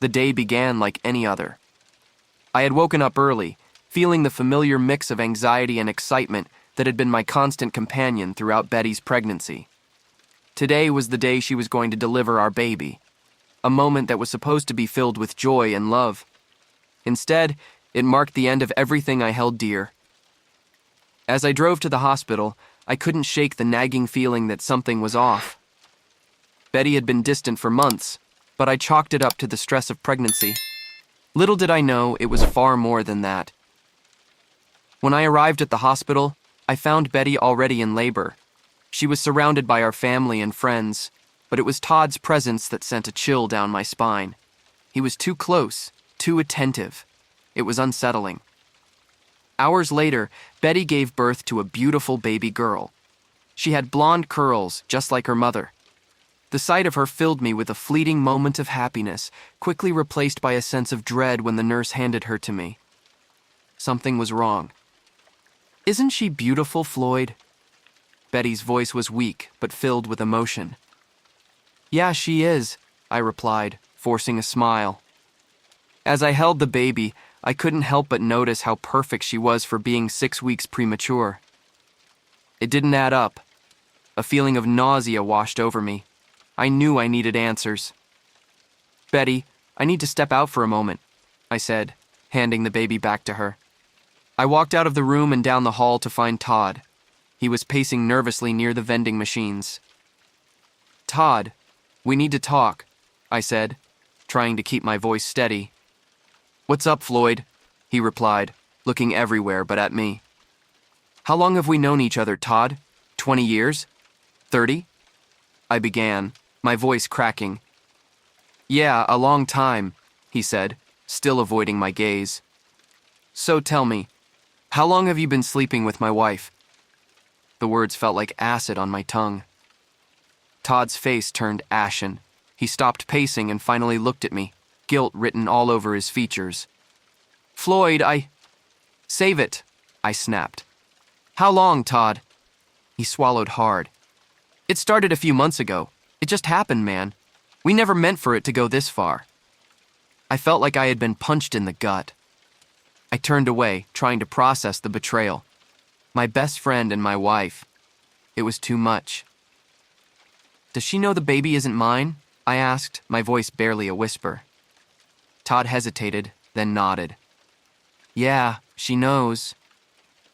The day began like any other. I had woken up early, feeling the familiar mix of anxiety and excitement that had been my constant companion throughout Betty's pregnancy. Today was the day she was going to deliver our baby, a moment that was supposed to be filled with joy and love. Instead, it marked the end of everything I held dear. As I drove to the hospital, I couldn't shake the nagging feeling that something was off. Betty had been distant for months, but I chalked it up to the stress of pregnancy. Little did I know it was far more than that. When I arrived at the hospital, I found Betty already in labor. She was surrounded by our family and friends, but it was Todd's presence that sent a chill down my spine. He was too close, too attentive. It was unsettling. Hours later, Betty gave birth to a beautiful baby girl. She had blonde curls, just like her mother. The sight of her filled me with a fleeting moment of happiness, quickly replaced by a sense of dread when the nurse handed her to me. Something was wrong. "Isn't she beautiful, Floyd?" Betty's voice was weak, but filled with emotion. "Yeah, she is," I replied, forcing a smile. As I held the baby, I couldn't help but notice how perfect she was for being 6 weeks premature. It didn't add up. A feeling of nausea washed over me. I knew I needed answers. "Betty, I need to step out for a moment," I said, handing the baby back to her. I walked out of the room and down the hall to find Todd. He was pacing nervously near the vending machines. "Todd, we need to talk," I said, trying to keep my voice steady. "What's up, Floyd?" he replied, looking everywhere but at me. "How long have we known each other, Todd? 20 years? 30? I began, my voice cracking. "Yeah, a long time," he said, still avoiding my gaze. "So tell me, how long have you been sleeping with my wife?" The words felt like acid on my tongue. Todd's face turned ashen. He stopped pacing and finally looked at me, guilt written all over his features. "Floyd, Save it," I snapped. "How long, Todd?" He swallowed hard. "It started a few months ago. It just happened, man. We never meant for it to go this far." I felt like I had been punched in the gut. I turned away, trying to process the betrayal. My best friend and my wife. It was too much. "Does she know the baby isn't mine?" I asked, my voice barely a whisper. Todd hesitated, then nodded. "Yeah, she knows."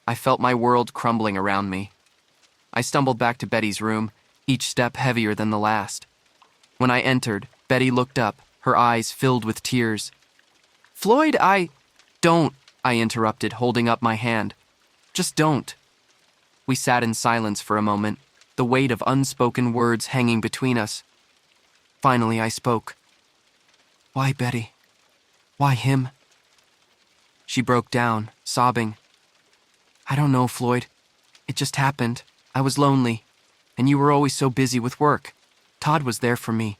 I felt my world crumbling around me. I stumbled back to Betty's room, each step heavier than the last. When I entered, Betty looked up, her eyes filled with tears. "Floyd, Don't," I interrupted, holding up my hand. "Just don't." We sat in silence for a moment, the weight of unspoken words hanging between us. Finally, I spoke. "Why, Betty? Why him?" She broke down, sobbing. "I don't know, Floyd. It just happened. I was lonely, and you were always so busy with work. Todd was there for me.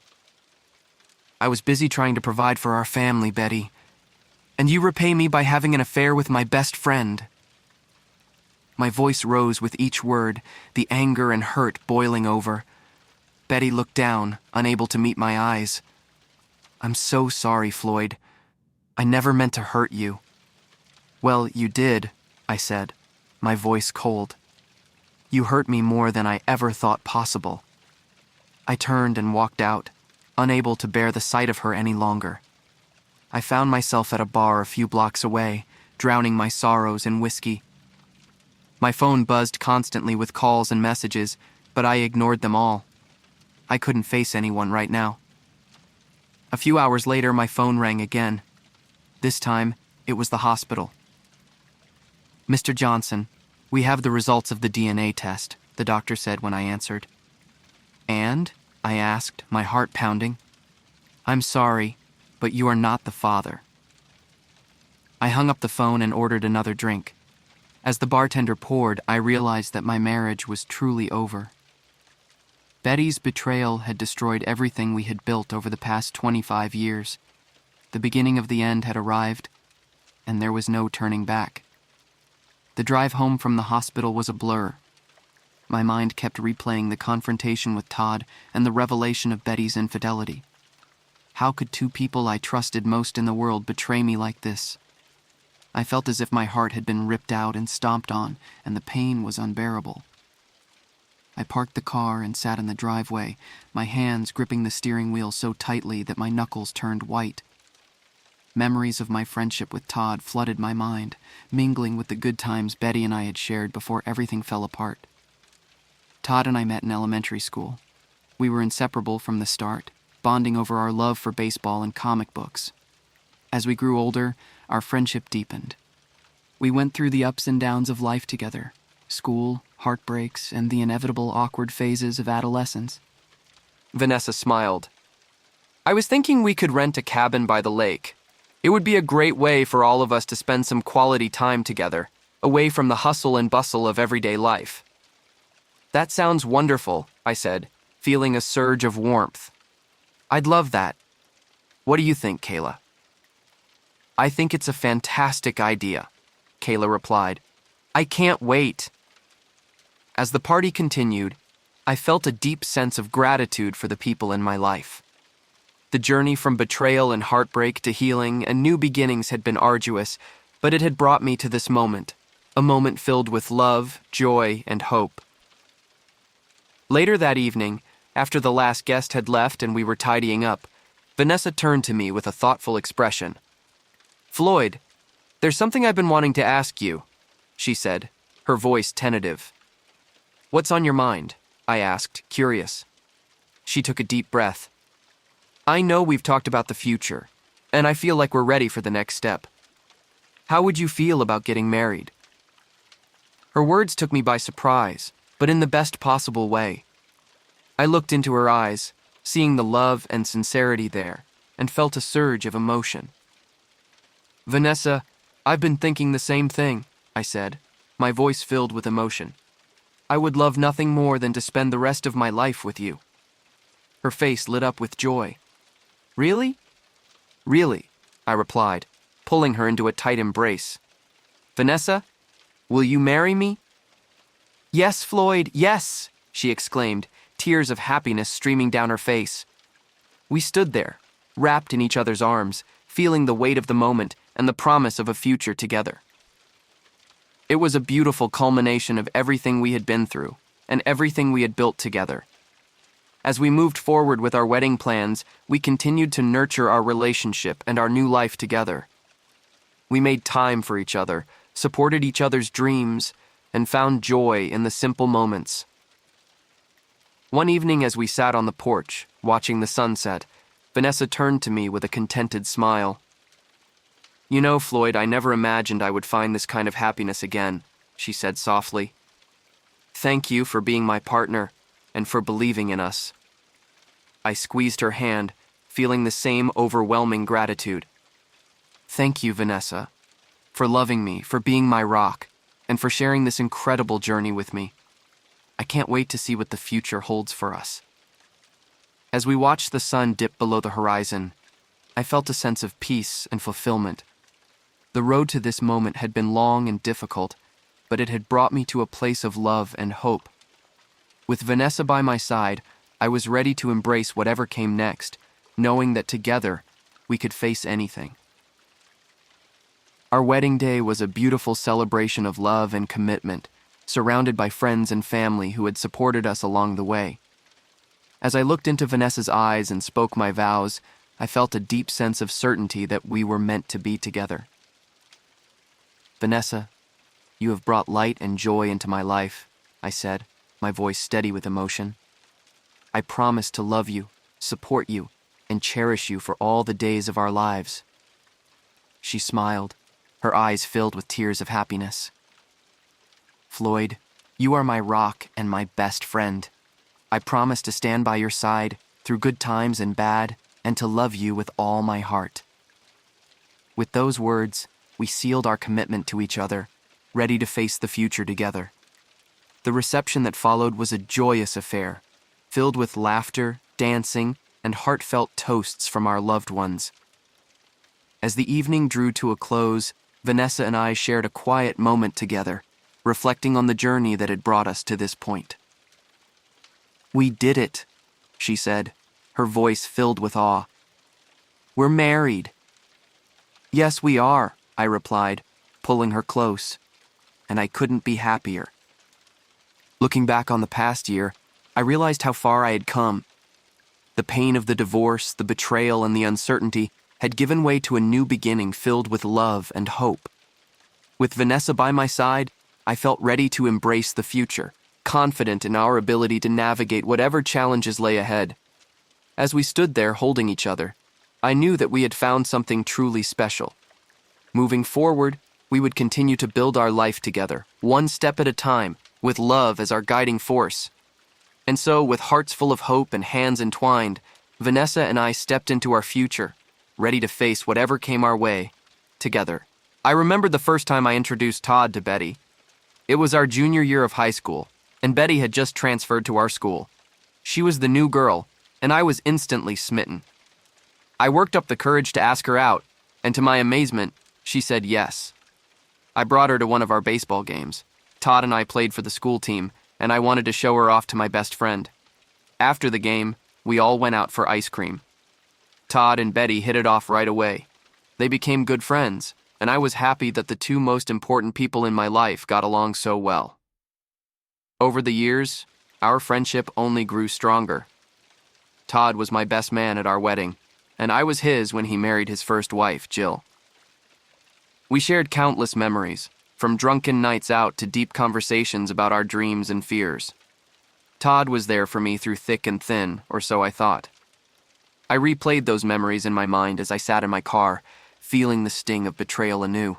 I was busy trying to provide for our family, Betty. And you repay me by having an affair with my best friend." My voice rose with each word, the anger and hurt boiling over. Betty looked down, unable to meet my eyes. "I'm so sorry, Floyd. I never meant to hurt you." "Well, you did," I said, my voice cold. "You hurt me more than I ever thought possible." I turned and walked out, unable to bear the sight of her any longer. I found myself at a bar a few blocks away, drowning my sorrows in whiskey. My phone buzzed constantly with calls and messages, but I ignored them all. I couldn't face anyone right now. A few hours later, my phone rang again. This time, it was the hospital. "Mr. Johnson, we have the results of the DNA test," the doctor said when I answered. "And?" I asked, my heart pounding. "I'm sorry, but you are not the father." I hung up the phone and ordered another drink. As the bartender poured, I realized that my marriage was truly over. Betty's betrayal had destroyed everything we had built over the past 25 years. The beginning of the end had arrived, and there was no turning back. The drive home from the hospital was a blur. My mind kept replaying the confrontation with Todd and the revelation of Betty's infidelity. How could two people I trusted most in the world betray me like this? I felt as if my heart had been ripped out and stomped on, and the pain was unbearable. I parked the car and sat in the driveway, my hands gripping the steering wheel so tightly that my knuckles turned white. Memories of my friendship with Todd flooded my mind, mingling with the good times Betty and I had shared before everything fell apart. Todd and I met in elementary school. We were inseparable from the start, bonding over our love for baseball and comic books. As we grew older, our friendship deepened. We went through the ups and downs of life together, school, heartbreaks, and the inevitable awkward phases of adolescence. Vanessa smiled. I was thinking we could rent a cabin by the lake. It would be a great way for all of us to spend some quality time together, away from the hustle and bustle of everyday life. That sounds wonderful, I said, feeling a surge of warmth. I'd love that. What do you think, Kayla? I think it's a fantastic idea, Kayla replied. I can't wait. As the party continued, I felt a deep sense of gratitude for the people in my life. The journey from betrayal and heartbreak to healing and new beginnings had been arduous, but it had brought me to this moment, a moment filled with love, joy, and hope. Later that evening, after the last guest had left and we were tidying up, Vanessa turned to me with a thoughtful expression. Floyd, there's something I've been wanting to ask you, she said, her voice tentative. What's on your mind? I asked, curious. She took a deep breath. I know we've talked about the future, and I feel like we're ready for the next step. How would you feel about getting married? Her words took me by surprise, but in the best possible way. I looked into her eyes, seeing the love and sincerity there, and felt a surge of emotion. Vanessa, I've been thinking the same thing, I said, my voice filled with emotion. I would love nothing more than to spend the rest of my life with you. Her face lit up with joy. Really? Really, I replied, pulling her into a tight embrace. Vanessa, will you marry me? Yes, Floyd, yes, she exclaimed, tears of happiness streaming down her face. We stood there, wrapped in each other's arms, feeling the weight of the moment and the promise of a future together. It was a beautiful culmination of everything we had been through and everything we had built together. As we moved forward with our wedding plans, we continued to nurture our relationship and our new life together. We made time for each other, supported each other's dreams, and found joy in the simple moments. One evening as we sat on the porch, watching the sunset, Vanessa turned to me with a contented smile. You know, Floyd, I never imagined I would find this kind of happiness again, she said softly. Thank you for being my partner and for believing in us. I squeezed her hand, feeling the same overwhelming gratitude. Thank you, Vanessa, for loving me, for being my rock, and for sharing this incredible journey with me. I can't wait to see what the future holds for us. As we watched the sun dip below the horizon, I felt a sense of peace and fulfillment. The road to this moment had been long and difficult, but it had brought me to a place of love and hope. With Vanessa by my side, I was ready to embrace whatever came next, knowing that together we could face anything. Our wedding day was a beautiful celebration of love and commitment, surrounded by friends and family who had supported us along the way. As I looked into Vanessa's eyes and spoke my vows, I felt a deep sense of certainty that we were meant to be together. Vanessa, you have brought light and joy into my life, I said, my voice steady with emotion. I promise to love you, support you, and cherish you for all the days of our lives. She smiled, her eyes filled with tears of happiness. Floyd, you are my rock and my best friend. I promise to stand by your side through good times and bad, and to love you with all my heart. With those words, we sealed our commitment to each other, ready to face the future together. The reception that followed was a joyous affair, filled with laughter, dancing, and heartfelt toasts from our loved ones. As the evening drew to a close, Vanessa and I shared a quiet moment together, reflecting on the journey that had brought us to this point. We did it, she said, her voice filled with awe. We're married." "Yes, we are," I replied, pulling her close, and I couldn't be happier. Looking back on the past year, I realized how far I had come. The pain of the divorce, the betrayal, and the uncertainty had given way to a new beginning filled with love and hope. With Vanessa by my side, I felt ready to embrace the future, confident in our ability to navigate whatever challenges lay ahead. As we stood there holding each other, I knew that we had found something truly special. Moving forward, we would continue to build our life together, one step at a time, with love as our guiding force. And so, with hearts full of hope and hands entwined, Vanessa and I stepped into our future, ready to face whatever came our way, together. I remembered the first time I introduced Todd to Betty. It was our junior year of high school, and Betty had just transferred to our school. She was the new girl, and I was instantly smitten. I worked up the courage to ask her out, and to my amazement, she said yes. I brought her to one of our baseball games. Todd and I played for the school team, and I wanted to show her off to my best friend. After the game, we all went out for ice cream. Todd and Betty hit it off right away. They became good friends, and I was happy that the two most important people in my life got along so well. Over the years, our friendship only grew stronger. Todd was my best man at our wedding, and I was his when he married his first wife, Jill. We shared countless memories, from drunken nights out to deep conversations about our dreams and fears. Todd was there for me through thick and thin, or so I thought. I replayed those memories in my mind as I sat in my car, feeling the sting of betrayal anew.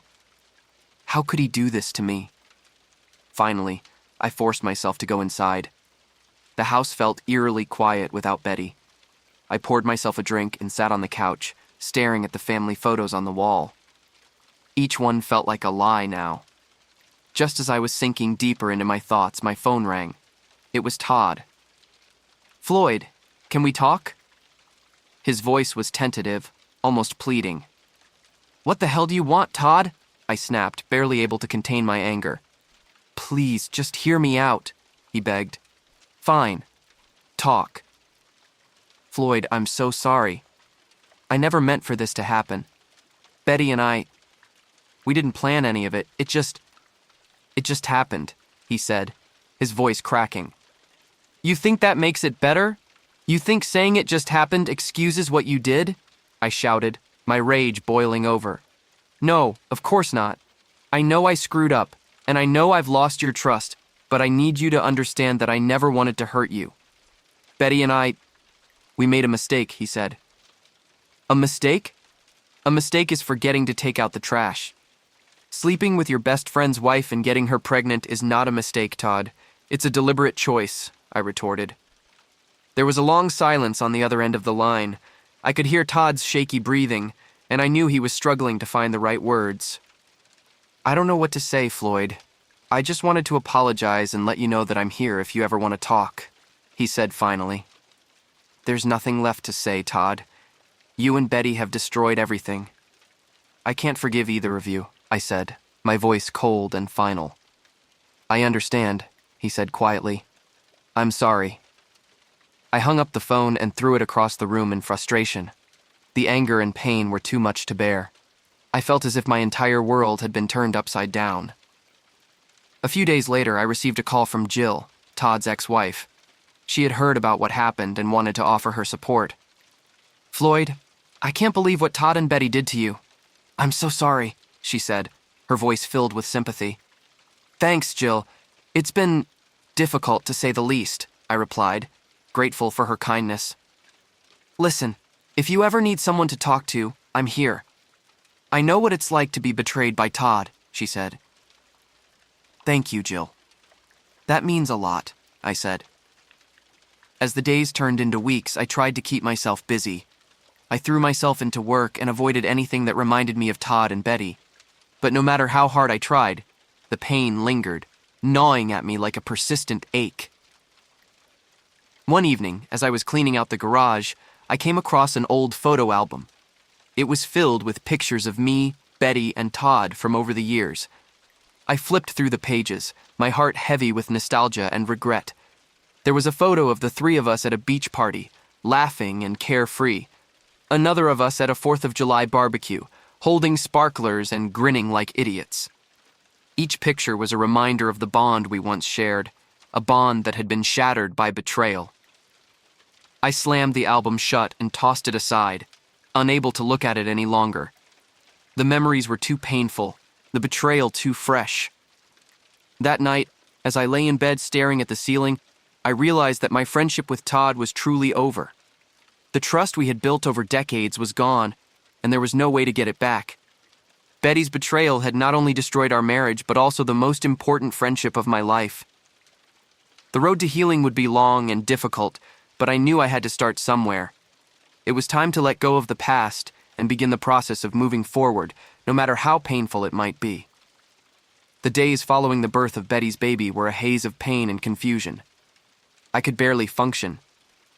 How could he do this to me? Finally, I forced myself to go inside. The house felt eerily quiet without Betty. I poured myself a drink and sat on the couch, staring at the family photos on the wall. Each one felt like a lie now. Just as I was sinking deeper into my thoughts, my phone rang. It was Todd. "Floyd, can we talk?" His voice was tentative, almost pleading. "What the hell do you want, Todd?" I snapped, barely able to contain my anger. "Please, just hear me out," he begged. "Fine. Talk." "Floyd, I'm so sorry. I never meant for this to happen. Betty and we didn't plan any of it. It just happened," he said, his voice cracking. "You think that makes it better? You think saying it just happened excuses what you did?" I shouted, my rage boiling over. "No, of course not. I know I screwed up, and I know I've lost your trust, but I need you to understand that I never wanted to hurt you. Betty and we made a mistake," he said. "A mistake? A mistake is forgetting to take out the trash. Sleeping with your best friend's wife and getting her pregnant is not a mistake, Todd. It's a deliberate choice," I retorted. There was a long silence on the other end of the line. I could hear Todd's shaky breathing, and I knew he was struggling to find the right words. "I don't know what to say, Floyd. I just wanted to apologize and let you know that I'm here if you ever want to talk," he said finally. "There's nothing left to say, Todd. You and Betty have destroyed everything. I can't forgive either of you," I said, my voice cold and final. "I understand," he said quietly. "I'm sorry." I hung up the phone and threw it across the room in frustration. The anger and pain were too much to bear. I felt as if my entire world had been turned upside down. A few days later, I received a call from Jill, Todd's ex-wife. She had heard about what happened and wanted to offer her support. "Floyd, I can't believe what Todd and Betty did to you. I'm so sorry," she said, her voice filled with sympathy. "Thanks, Jill. It's been difficult, to say the least," I replied, grateful for her kindness. "Listen, if you ever need someone to talk to, I'm here. I know what it's like to be betrayed by Todd," she said. "Thank you, Jill. That means a lot," I said. As the days turned into weeks, I tried to keep myself busy. I threw myself into work and avoided anything that reminded me of Todd and Betty. But no matter how hard I tried, the pain lingered, gnawing at me like a persistent ache. One evening, as I was cleaning out the garage, I came across an old photo album. It was filled with pictures of me, Betty, and Todd from over the years. I flipped through the pages, my heart heavy with nostalgia and regret. There was a photo of the three of us at a beach party, laughing and carefree. Another of us at a 4th of July barbecue, holding sparklers and grinning like idiots. Each picture was a reminder of the bond we once shared, a bond that had been shattered by betrayal. I slammed the album shut and tossed it aside, unable to look at it any longer. The memories were too painful, the betrayal too fresh. That night, as I lay in bed staring at the ceiling, I realized that my friendship with Todd was truly over. The trust we had built over decades was gone, and there was no way to get it back. Betty's betrayal had not only destroyed our marriage, but also the most important friendship of my life. The road to healing would be long and difficult, but I knew I had to start somewhere. It was time to let go of the past and begin the process of moving forward, no matter how painful it might be. The days following the birth of Betty's baby were a haze of pain and confusion. I could barely function,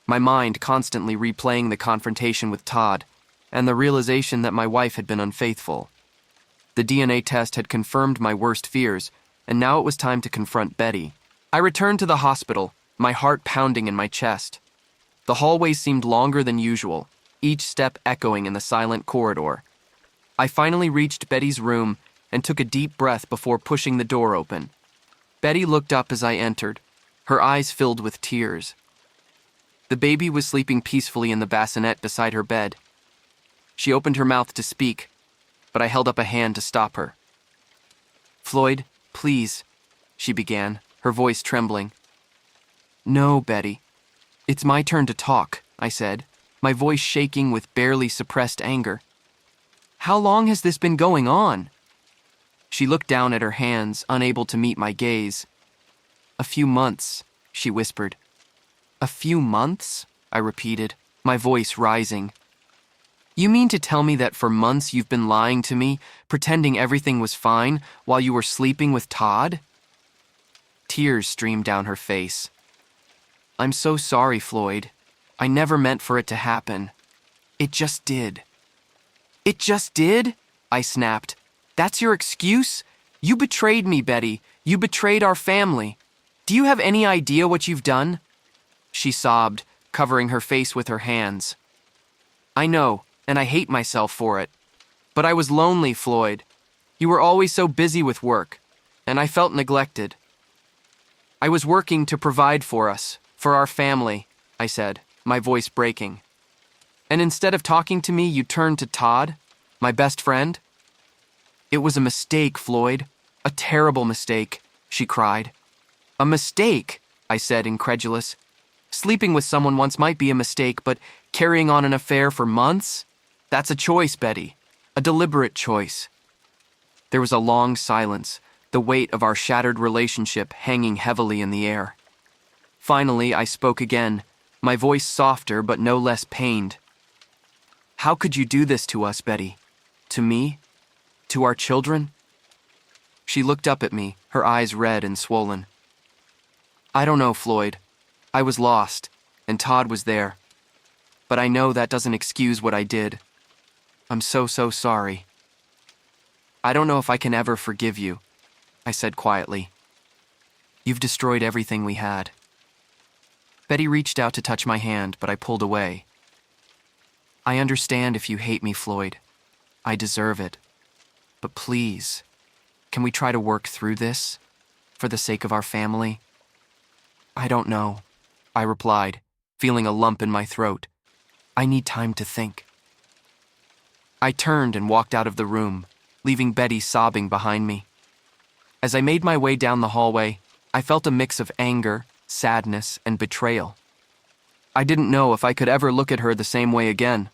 my mind constantly replaying the confrontation with Todd and the realization that my wife had been unfaithful. The DNA test had confirmed my worst fears, and now it was time to confront Betty. I returned to the hospital, my heart pounding in my chest. The hallway seemed longer than usual, each step echoing in the silent corridor. I finally reached Betty's room and took a deep breath before pushing the door open. Betty looked up as I entered, her eyes filled with tears. The baby was sleeping peacefully in the bassinet beside her bed. She opened her mouth to speak, but I held up a hand to stop her. "Floyd, please," she began, her voice trembling. "No, Betty. It's my turn to talk," I said, my voice shaking with barely suppressed anger. "How long has this been going on?" She looked down at her hands, unable to meet my gaze. "A few months," she whispered. "A few months?" I repeated, my voice rising. "You mean to tell me that for months you've been lying to me, pretending everything was fine while you were sleeping with Todd?" Tears streamed down her face. "I'm so sorry, Floyd. I never meant for it to happen. It just did." "It just did?" I snapped. "That's your excuse? You betrayed me, Betty. You betrayed our family. Do you have any idea what you've done?" She sobbed, covering her face with her hands. "I know, and I hate myself for it. But I was lonely, Floyd. You were always so busy with work, and I felt neglected. I was working to provide for us, for our family," I said, my voice breaking. "And instead of talking to me, you turned to Todd, my best friend?" "It was a mistake, Floyd. A terrible mistake," she cried. "A mistake?" I said, incredulous. "Sleeping with someone once might be a mistake, but carrying on an affair for months? That's a choice, Betty. A deliberate choice." There was a long silence, the weight of our shattered relationship hanging heavily in the air. Finally, I spoke again, my voice softer but no less pained. "How could you do this to us, Betty? To me? To our children?" She looked up at me, her eyes red and swollen. "I don't know, Floyd. I was lost, and Todd was there. But I know that doesn't excuse what I did. I'm so sorry. I don't know if I can ever forgive you," I said quietly. "You've destroyed everything we had." Betty reached out to touch my hand, but I pulled away. "I understand if you hate me, Floyd. I deserve it. But please, can we try to work through this, for the sake of our family?" "I don't know," I replied, feeling a lump in my throat. "I need time to think." I turned and walked out of the room, leaving Betty sobbing behind me. As I made my way down the hallway, I felt a mix of anger, sadness, and betrayal. I didn't know if I could ever look at her the same way again.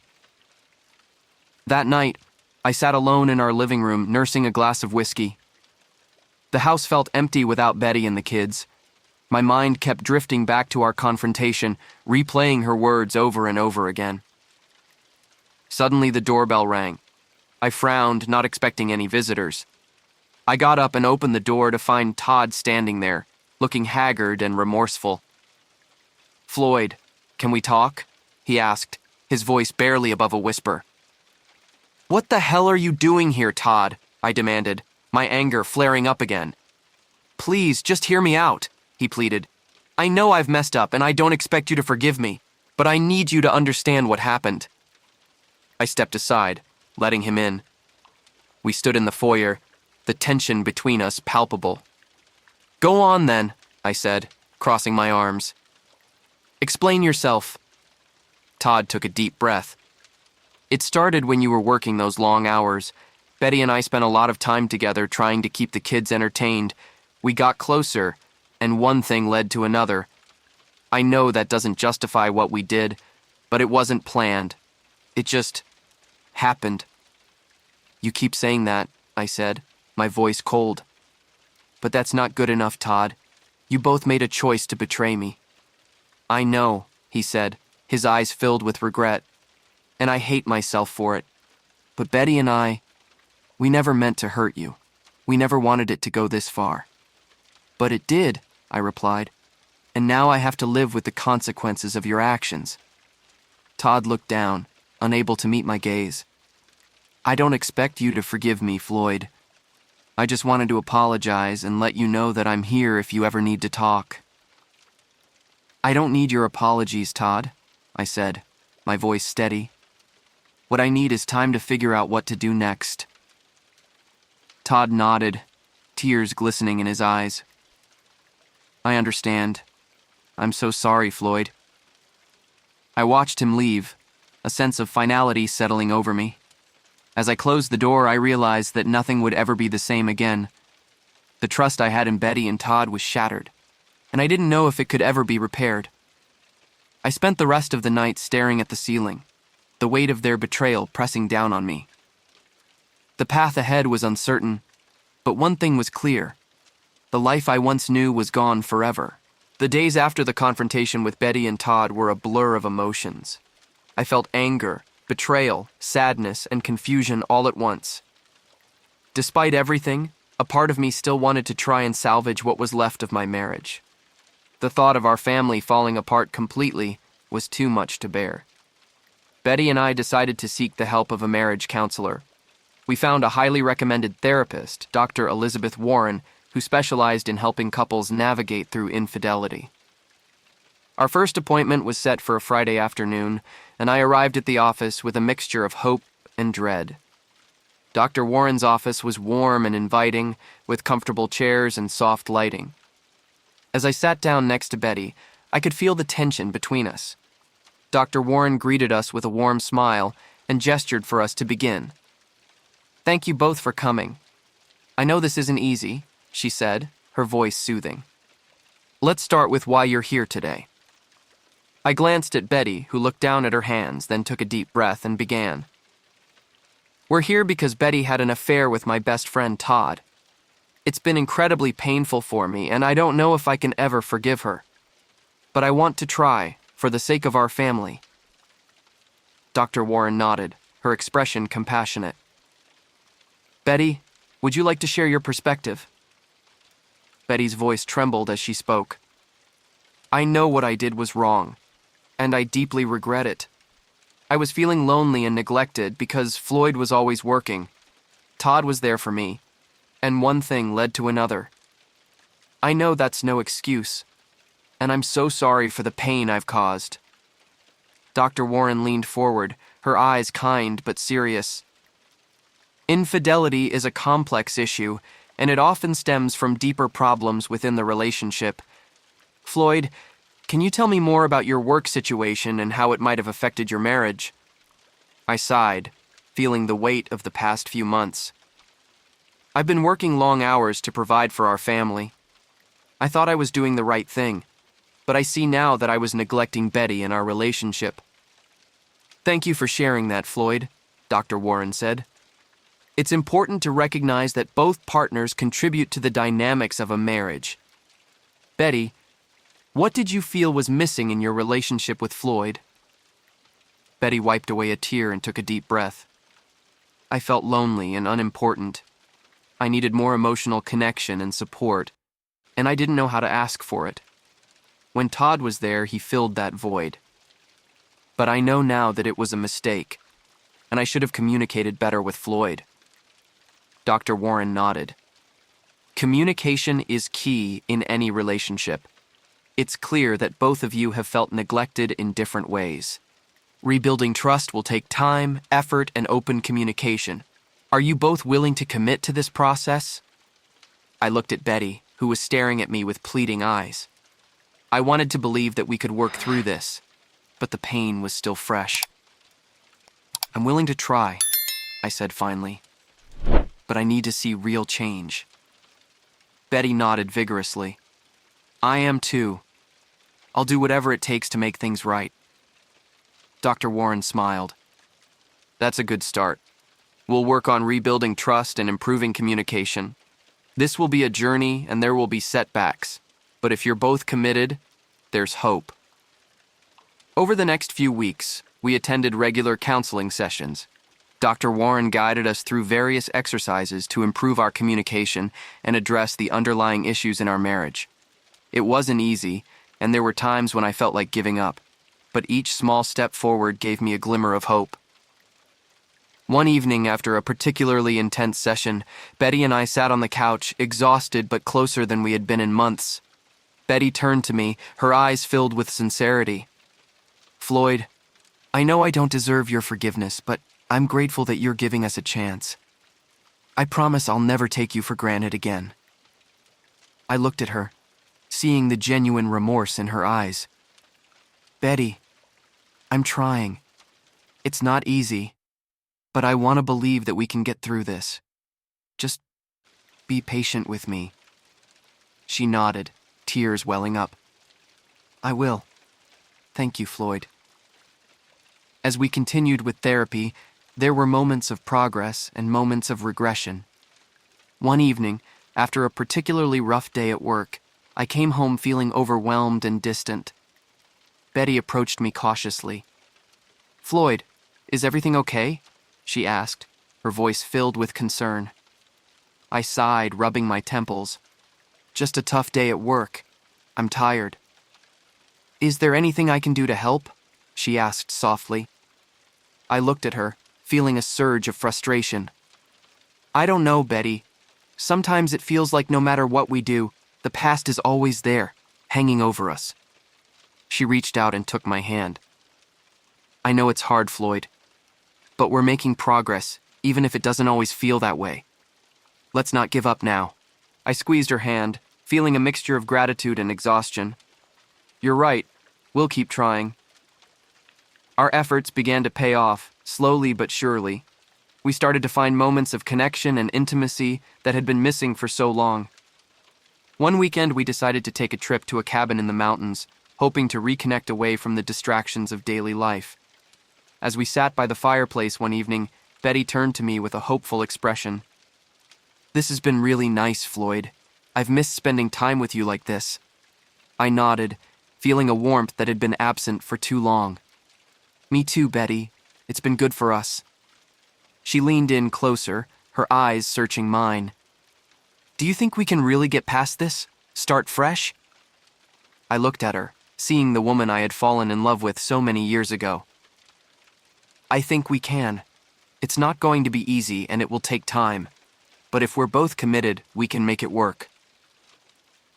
That night, I sat alone in our living room, nursing a glass of whiskey. The house felt empty without Betty and the kids. My mind kept drifting back to our confrontation, replaying her words over and over again. Suddenly, the doorbell rang. I frowned, not expecting any visitors. I got up and opened the door to find Todd standing there, looking haggard and remorseful. "Floyd, can we talk?" he asked, his voice barely above a whisper. "What the hell are you doing here, Todd?" I demanded, my anger flaring up again. "Please, just hear me out," he pleaded. "I know I've messed up and I don't expect you to forgive me, but I need you to understand what happened." I stepped aside, letting him in. We stood in the foyer, the tension between us palpable. "Go on then," I said, crossing my arms. "Explain yourself." Todd took a deep breath. "It started when you were working those long hours. Betty and I spent a lot of time together trying to keep the kids entertained. We got closer, and one thing led to another. I know that doesn't justify what we did, but it wasn't planned. It just happened." "You keep saying that," I said, my voice cold. "But that's not good enough, Todd. You both made a choice to betray me." "I know," he said, his eyes filled with regret. "And I hate myself for it. But Betty and I, we never meant to hurt you. We never wanted it to go this far." "But it did," I replied. "And now I have to live with the consequences of your actions." Todd looked down, unable to meet my gaze. "I don't expect you to forgive me, Floyd. I just wanted to apologize and let you know that I'm here if you ever need to talk." "I don't need your apologies, Todd," I said, my voice steady. "What I need is time to figure out what to do next." Todd nodded, tears glistening in his eyes. "I understand. I'm so sorry, Floyd." I watched him leave, a sense of finality settling over me. As I closed the door, I realized that nothing would ever be the same again. The trust I had in Betty and Todd was shattered, and I didn't know if it could ever be repaired. I spent the rest of the night staring at the ceiling, the weight of their betrayal pressing down on me. The path ahead was uncertain, but one thing was clear. The life I once knew was gone forever. The days after the confrontation with Betty and Todd were a blur of emotions. I felt anger, betrayal, sadness, and confusion all at once. Despite everything, a part of me still wanted to try and salvage what was left of my marriage. The thought of our family falling apart completely was too much to bear. Betty and I decided to seek the help of a marriage counselor. We found a highly recommended therapist, Dr. Elizabeth Warren, who specialized in helping couples navigate through infidelity. Our first appointment was set for a Friday afternoon, and I arrived at the office with a mixture of hope and dread. Dr. Warren's office was warm and inviting, with comfortable chairs and soft lighting. As I sat down next to Betty, I could feel the tension between us. Dr. Warren greeted us with a warm smile and gestured for us to begin. "Thank you both for coming. I know this isn't easy," she said, her voice soothing. "Let's start with why you're here today." I glanced at Betty, who looked down at her hands, then took a deep breath and began. "We're here because Betty had an affair with my best friend, Todd. It's been incredibly painful for me, and I don't know if I can ever forgive her. But I want to try, for the sake of our family." Dr. Warren nodded, her expression compassionate. "Betty, would you like to share your perspective?" Betty's voice trembled as she spoke. "I know what I did was wrong, and I deeply regret it. I was feeling lonely and neglected because Floyd was always working. Todd was there for me, and one thing led to another. I know that's no excuse, and I'm so sorry for the pain I've caused." Dr. Warren leaned forward, her eyes kind but serious. "Infidelity is a complex issue, and it often stems from deeper problems within the relationship. Floyd, can you tell me more about your work situation and how it might have affected your marriage?" I sighed, feeling the weight of the past few months. "I've been working long hours to provide for our family. I thought I was doing the right thing, but I see now that I was neglecting Betty in our relationship." "Thank you for sharing that, Floyd," Dr. Warren said. "It's important to recognize that both partners contribute to the dynamics of a marriage. Betty, what did you feel was missing in your relationship with Floyd?" Betty wiped away a tear and took a deep breath. "I felt lonely and unimportant. I needed more emotional connection and support, and I didn't know how to ask for it. When Todd was there, he filled that void. But I know now that it was a mistake, and I should have communicated better with Floyd." Dr. Warren nodded. "Communication is key in any relationship. It's clear that both of you have felt neglected in different ways. Rebuilding trust will take time, effort, and open communication. Are you both willing to commit to this process? I looked at Betty, who was staring at me with pleading eyes. I wanted to believe that we could work through this, but the pain was still fresh. I'm willing to try, I said finally, but I need to see real change. Betty nodded vigorously. I am too. I'll do whatever it takes to make things right. Dr. Warren smiled. That's a good start. We'll work on rebuilding trust and improving communication. This will be a journey and there will be setbacks, but if you're both committed, there's hope. Over the next few weeks, we attended regular counseling sessions. Dr. Warren guided us through various exercises to improve our communication and address the underlying issues in our marriage. It wasn't easy, and there were times when I felt like giving up, but each small step forward gave me a glimmer of hope. One evening after a particularly intense session, Betty and I sat on the couch, exhausted but closer than we had been in months. Betty turned to me, her eyes filled with sincerity. Floyd, I know I don't deserve your forgiveness, but I'm grateful that you're giving us a chance. I promise I'll never take you for granted again. I looked at her, seeing the genuine remorse in her eyes. Betty, I'm trying. It's not easy, but I want to believe that we can get through this. Just be patient with me. She nodded, tears welling up. I will. Thank you, Floyd. As we continued with therapy, there were moments of progress and moments of regression. One evening, after a particularly rough day at work, I came home feeling overwhelmed and distant. Betty approached me cautiously. Floyd, is everything okay? She asked, her voice filled with concern. I sighed, rubbing my temples. Just a tough day at work. I'm tired. Is there anything I can do to help? She asked softly. I looked at her, feeling a surge of frustration. I don't know, Betty. Sometimes it feels like no matter what we do, the past is always there, hanging over us. She reached out and took my hand. I know it's hard, Floyd, but we're making progress, even if it doesn't always feel that way. Let's not give up now. I squeezed her hand, feeling a mixture of gratitude and exhaustion. You're right. We'll keep trying. Our efforts began to pay off, slowly but surely. We started to find moments of connection and intimacy that had been missing for so long. One weekend, we decided to take a trip to a cabin in the mountains, hoping to reconnect away from the distractions of daily life. As we sat by the fireplace one evening, Betty turned to me with a hopeful expression. This has been really nice, Floyd. I've missed spending time with you like this. I nodded, feeling a warmth that had been absent for too long. Me too, Betty. It's been good for us. She leaned in closer, her eyes searching mine. Do you think we can really get past this? Start fresh? I looked at her, seeing the woman I had fallen in love with so many years ago. I think we can. It's not going to be easy and it will take time. But if we're both committed, we can make it work.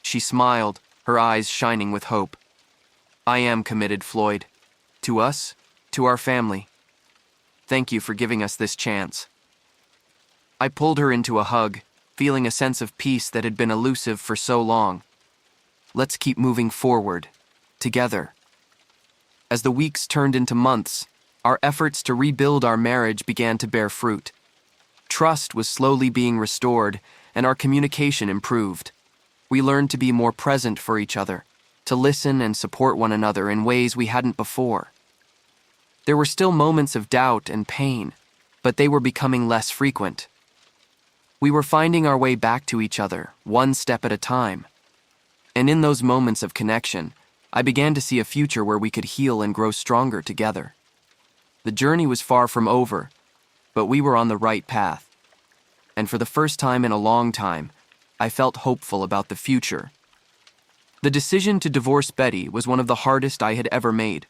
She smiled, her eyes shining with hope. I am committed, Floyd. To us, to our family. Thank you for giving us this chance. I pulled her into a hug, feeling a sense of peace that had been elusive for so long. Let's keep moving forward, together. As the weeks turned into months, our efforts to rebuild our marriage began to bear fruit. Trust was slowly being restored, and our communication improved. We learned to be more present for each other, to listen and support one another in ways we hadn't before. There were still moments of doubt and pain, but they were becoming less frequent. We were finding our way back to each other, one step at a time. And in those moments of connection, I began to see a future where we could heal and grow stronger together. The journey was far from over, but we were on the right path. And for the first time in a long time, I felt hopeful about the future. The decision to divorce Betty was one of the hardest I had ever made.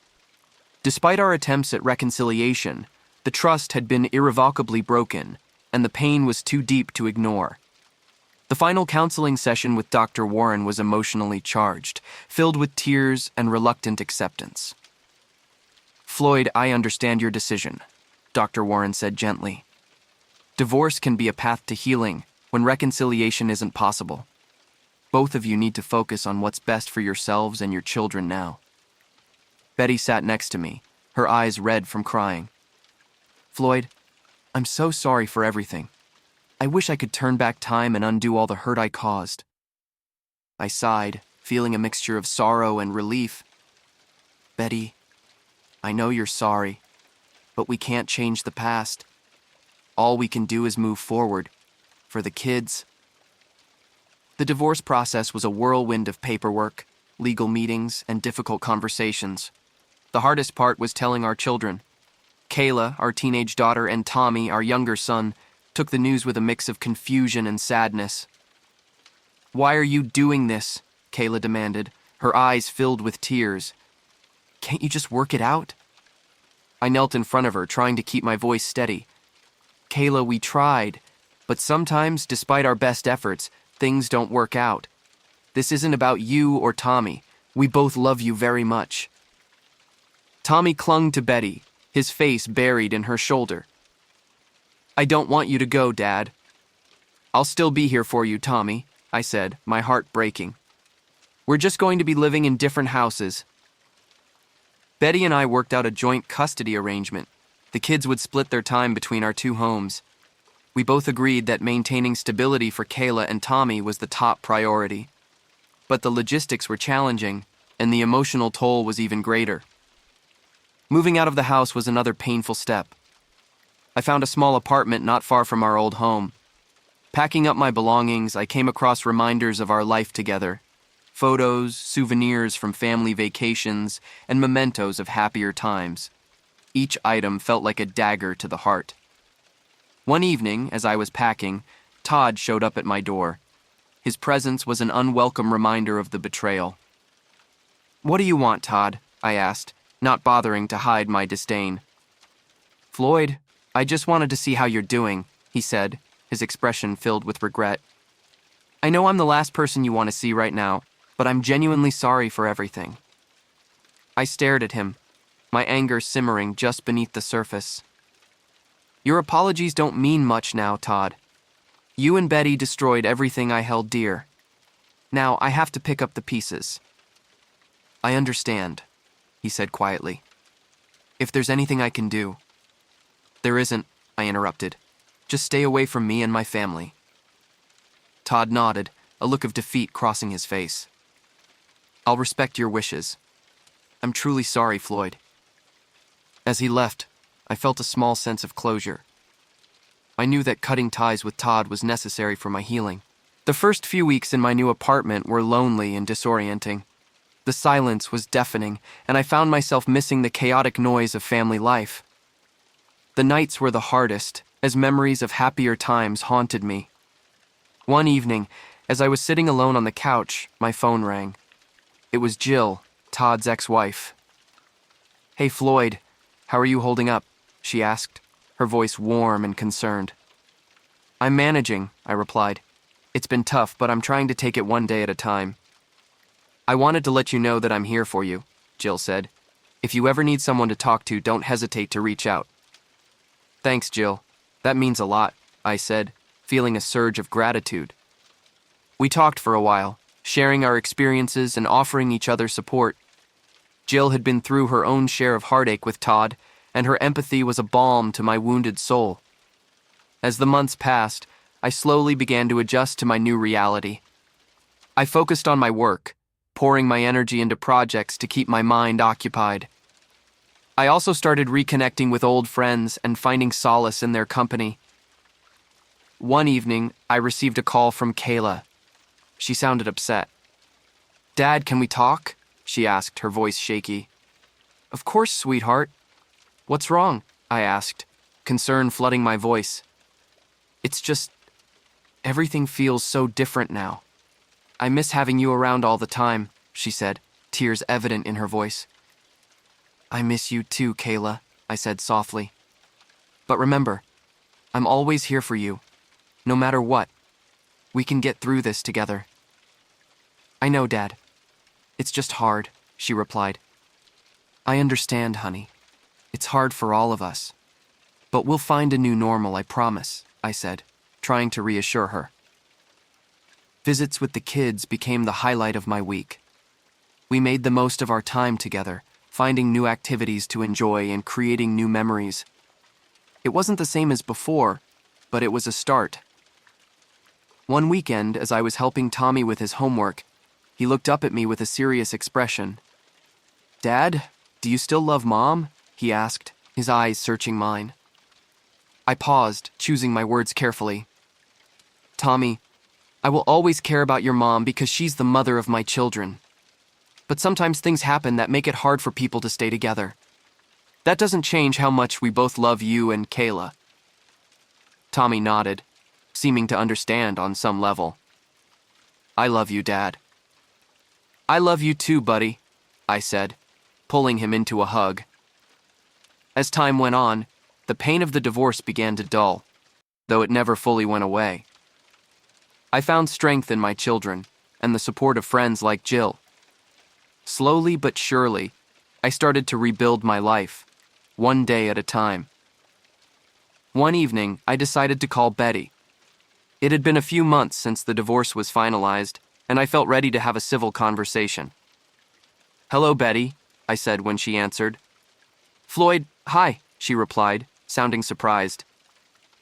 Despite our attempts at reconciliation, the trust had been irrevocably broken, and the pain was too deep to ignore. The final counseling session with Dr. Warren was emotionally charged, filled with tears and reluctant acceptance. Floyd, I understand your decision, Dr. Warren said gently. Divorce can be a path to healing when reconciliation isn't possible. Both of you need to focus on what's best for yourselves and your children now. Betty sat next to me, her eyes red from crying. Floyd, I'm so sorry for everything. I wish I could turn back time and undo all the hurt I caused. I sighed, feeling a mixture of sorrow and relief. Betty, I know you're sorry, but we can't change the past. All we can do is move forward, for the kids. The divorce process was a whirlwind of paperwork, legal meetings, and difficult conversations. The hardest part was telling our children. Kayla, our teenage daughter, and Tommy, our younger son, took the news with a mix of confusion and sadness. Why are you doing this? Kayla demanded, her eyes filled with tears. Can't you just work it out? I knelt in front of her, trying to keep my voice steady. Kayla, we tried, but sometimes, despite our best efforts, things don't work out. This isn't about you or Tommy. We both love you very much. Tommy clung to Betty, his face buried in her shoulder. I don't want you to go, Dad. I'll still be here for you, Tommy, I said, my heart breaking. We're just going to be living in different houses. Betty and I worked out a joint custody arrangement. The kids would split their time between our two homes. We both agreed that maintaining stability for Kayla and Tommy was the top priority. But the logistics were challenging, and the emotional toll was even greater. Moving out of the house was another painful step. I found a small apartment not far from our old home. Packing up my belongings, I came across reminders of our life together. Photos, souvenirs from family vacations, and mementos of happier times. Each item felt like a dagger to the heart. One evening, as I was packing, Todd showed up at my door. His presence was an unwelcome reminder of the betrayal. What do you want, Todd? I asked, not bothering to hide my disdain. Floyd, I just wanted to see how you're doing, he said, his expression filled with regret. I know I'm the last person you want to see right now, but I'm genuinely sorry for everything. I stared at him, my anger simmering just beneath the surface. Your apologies don't mean much now, Todd. You and Betty destroyed everything I held dear. Now I have to pick up the pieces. I understand, he said quietly. If there's anything I can do. There isn't, I interrupted. Just stay away from me and my family. Todd nodded, a look of defeat crossing his face. I'll respect your wishes. I'm truly sorry, Floyd. As he left, I felt a small sense of closure. I knew that cutting ties with Todd was necessary for my healing. The first few weeks in my new apartment were lonely and disorienting. The silence was deafening, and I found myself missing the chaotic noise of family life. The nights were the hardest, as memories of happier times haunted me. One evening, as I was sitting alone on the couch, my phone rang. It was Jill, Todd's ex-wife. Hey, Floyd, how are you holding up? She asked, her voice warm and concerned. I'm managing, I replied. It's been tough, but I'm trying to take it one day at a time. I wanted to let you know that I'm here for you, Jill said. If you ever need someone to talk to, don't hesitate to reach out. Thanks, Jill. That means a lot, I said, feeling a surge of gratitude. We talked for a while, sharing our experiences and offering each other support. Jill had been through her own share of heartache with Todd, and her empathy was a balm to my wounded soul. As the months passed, I slowly began to adjust to my new reality. I focused on my work, pouring my energy into projects to keep my mind occupied. I also started reconnecting with old friends and finding solace in their company. One evening, I received a call from Kayla. She sounded upset. Dad, can we talk? She asked, her voice shaky. Of course, sweetheart. What's wrong? I asked, concern flooding my voice. It's just, everything feels so different now. I miss having you around all the time, she said, tears evident in her voice. I miss you too, Kayla, I said softly. But remember, I'm always here for you, no matter what. We can get through this together. I know, Dad. It's just hard, she replied. I understand, honey. It's hard for all of us. But we'll find a new normal, I promise, I said, trying to reassure her. Visits with the kids became the highlight of my week. We made the most of our time together, finding new activities to enjoy and creating new memories. It wasn't the same as before, but it was a start. One weekend, as I was helping Tommy with his homework, he looked up at me with a serious expression. "Dad, do you still love Mom?" he asked, his eyes searching mine. I paused, choosing my words carefully. "Tommy, I will always care about your mom because she's the mother of my children. But sometimes things happen that make it hard for people to stay together. That doesn't change how much we both love you and Kayla." Tommy nodded, seeming to understand on some level. "I love you, Dad." "I love you too, buddy," I said, pulling him into a hug. As time went on, the pain of the divorce began to dull, though it never fully went away. I found strength in my children and the support of friends like Jill. Slowly but surely, I started to rebuild my life, one day at a time. One evening, I decided to call Betty. It had been a few months since the divorce was finalized, and I felt ready to have a civil conversation. "Hello, Betty," I said when she answered. "Floyd, hi," she replied, sounding surprised.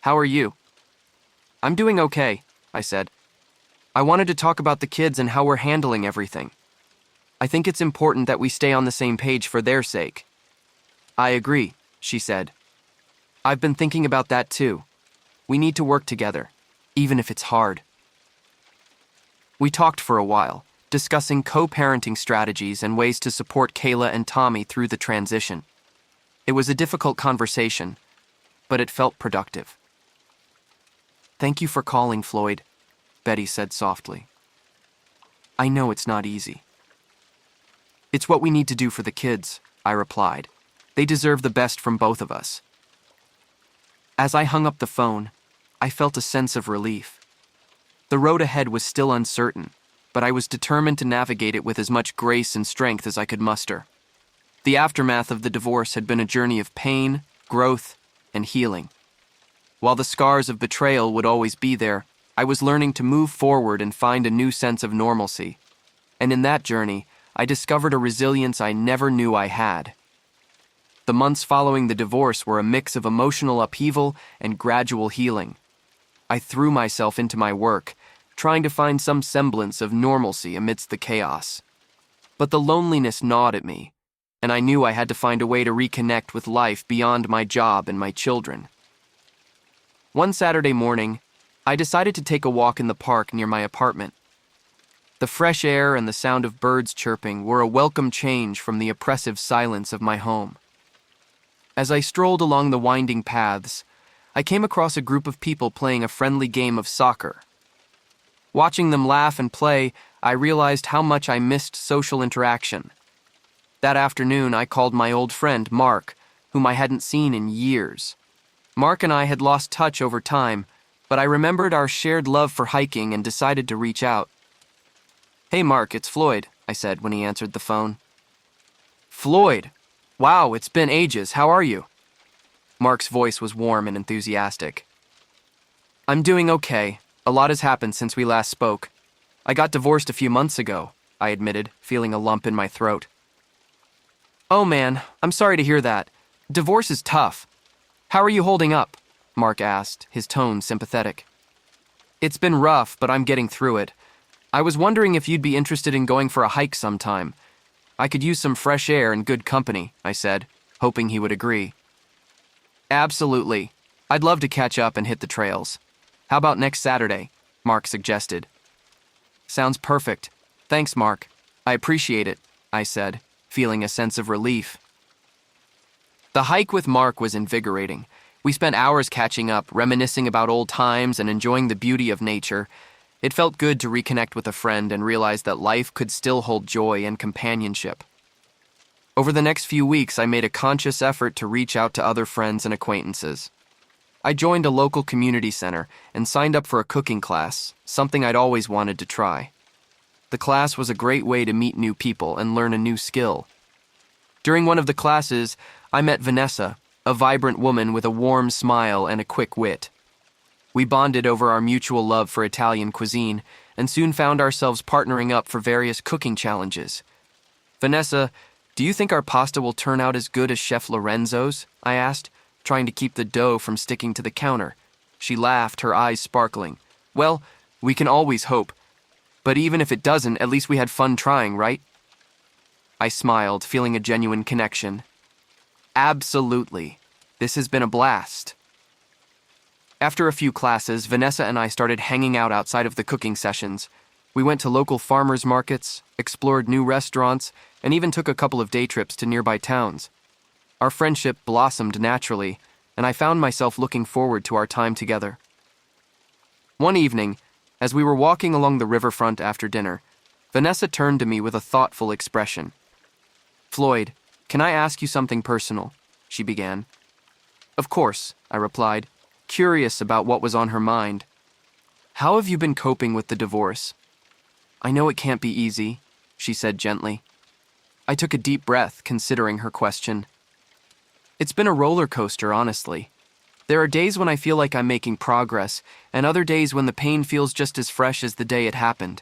"How are you?" "I'm doing okay," I said. "I wanted to talk about the kids and how we're handling everything. I think it's important that we stay on the same page for their sake." "I agree," she said. "I've been thinking about that too. We need to work together, even if it's hard." We talked for a while, discussing co-parenting strategies and ways to support Kayla and Tommy through the transition. It was a difficult conversation, but it felt productive. "Thank you for calling, Floyd," Betty said softly. "I know it's not easy." "It's what we need to do for the kids," I replied. "They deserve the best from both of us." As I hung up the phone, I felt a sense of relief. The road ahead was still uncertain, but I was determined to navigate it with as much grace and strength as I could muster. The aftermath of the divorce had been a journey of pain, growth, and healing. While the scars of betrayal would always be there, I was learning to move forward and find a new sense of normalcy. And in that journey, I discovered a resilience I never knew I had. The months following the divorce were a mix of emotional upheaval and gradual healing. I threw myself into my work, trying to find some semblance of normalcy amidst the chaos. But the loneliness gnawed at me, and I knew I had to find a way to reconnect with life beyond my job and my children. One Saturday morning, I decided to take a walk in the park near my apartment. The fresh air and the sound of birds chirping were a welcome change from the oppressive silence of my home. As I strolled along the winding paths, I came across a group of people playing a friendly game of soccer. Watching them laugh and play, I realized how much I missed social interaction. That afternoon, I called my old friend, Mark, whom I hadn't seen in years. Mark and I had lost touch over time, but I remembered our shared love for hiking and decided to reach out. "Hey, Mark, it's Floyd," I said when he answered the phone. "Floyd! Wow, it's been ages. How are you?" Mark's voice was warm and enthusiastic. "I'm doing okay. A lot has happened since we last spoke. I got divorced a few months ago," I admitted, feeling a lump in my throat. "Oh man, I'm sorry to hear that. Divorce is tough. How are you holding up?" Mark asked, his tone sympathetic. "It's been rough, but I'm getting through it. I was wondering if you'd be interested in going for a hike sometime. I could use some fresh air and good company," I said, hoping he would agree. "Absolutely. I'd love to catch up and hit the trails. How about next Saturday?" Mark suggested. "Sounds perfect. Thanks, Mark. I appreciate it," I said, feeling a sense of relief. The hike with Mark was invigorating. We spent hours catching up, reminiscing about old times and enjoying the beauty of nature. It felt good to reconnect with a friend and realize that life could still hold joy and companionship. Over the next few weeks, I made a conscious effort to reach out to other friends and acquaintances. I joined a local community center and signed up for a cooking class, something I'd always wanted to try. The class was a great way to meet new people and learn a new skill. During one of the classes, I met Vanessa, a vibrant woman with a warm smile and a quick wit. We bonded over our mutual love for Italian cuisine and soon found ourselves partnering up for various cooking challenges. "Vanessa, do you think our pasta will turn out as good as Chef Lorenzo's?" I asked, trying to keep the dough from sticking to the counter. She laughed, her eyes sparkling. "Well, we can always hope. But even if it doesn't, at least we had fun trying, right?" I smiled, feeling a genuine connection. "Absolutely. This has been a blast." After a few classes, Vanessa and I started hanging out outside of the cooking sessions. We went to local farmers markets, explored new restaurants, and even took a couple of day trips to nearby towns. Our friendship blossomed naturally, and I found myself looking forward to our time together. One evening, as we were walking along the riverfront after dinner, Vanessa turned to me with a thoughtful expression. "Floyd, can I ask you something personal?" she began. "Of course," I replied, curious about what was on her mind. "How have you been coping with the divorce?" "I know it can't be easy," she said gently. I took a deep breath, considering her question. "It's been a roller coaster, honestly. There are days when I feel like I'm making progress, and other days when the pain feels just as fresh as the day it happened.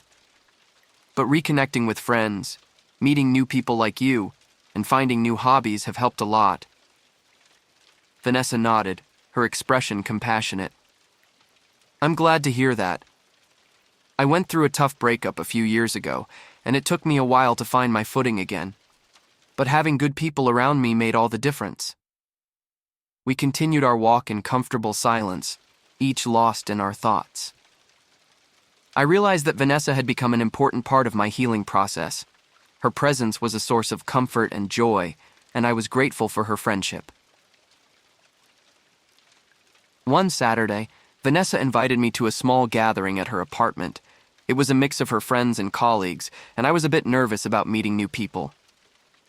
But reconnecting with friends, meeting new people like you, and finding new hobbies have helped a lot." Vanessa nodded, her expression compassionate. "I'm glad to hear that. I went through a tough breakup a few years ago, and it took me a while to find my footing again. But having good people around me made all the difference." We continued our walk in comfortable silence, each lost in our thoughts. I realized that Vanessa had become an important part of my healing process. Her presence was a source of comfort and joy, and I was grateful for her friendship. One Saturday, Vanessa invited me to a small gathering at her apartment. It was a mix of her friends and colleagues, and I was a bit nervous about meeting new people.